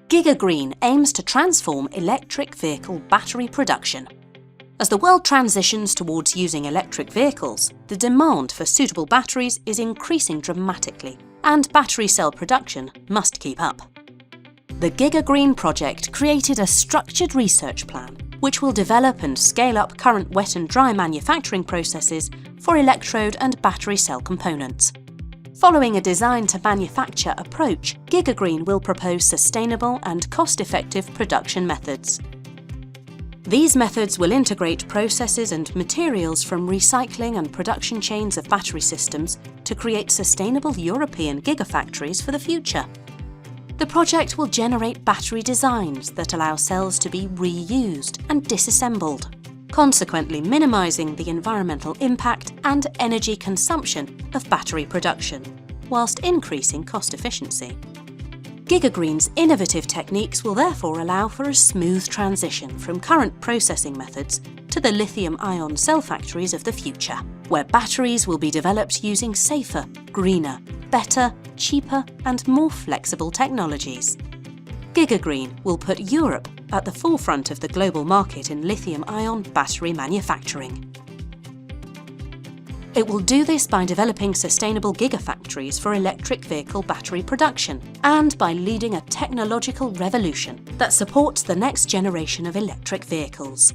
GIGAGREEN aims to transform electric vehicle battery production. As the world transitions towards using electric vehicles, the demand for suitable batteries is increasing dramatically, and battery cell production must keep up. The GIGAGREEN project created a structured research plan which will develop and scale up current wet and dry manufacturing processes for electrode and battery cell components. Following a design-to-manufacture approach, GIGAGREEN will propose sustainable and cost-effective production methods. These methods will integrate processes and materials from recycling and production chains of battery systems to create sustainable European gigafactories for the future. The project will generate battery designs that allow cells to be reused and disassembled, consequently minimising the environmental impact and energy consumption of battery production, whilst increasing cost efficiency. GIGAGREEN's innovative techniques will therefore allow for a smooth transition from current processing methods to the lithium-ion cell factories of the future, where batteries will be developed using safer, greener, better, cheaper and more flexible technologies. GIGAGREEN will put Europe at the forefront of the global market in lithium-ion battery manufacturing. It will do this by developing sustainable gigafactories for electric vehicle battery production and by leading a technological revolution that supports the next generation of electric vehicles.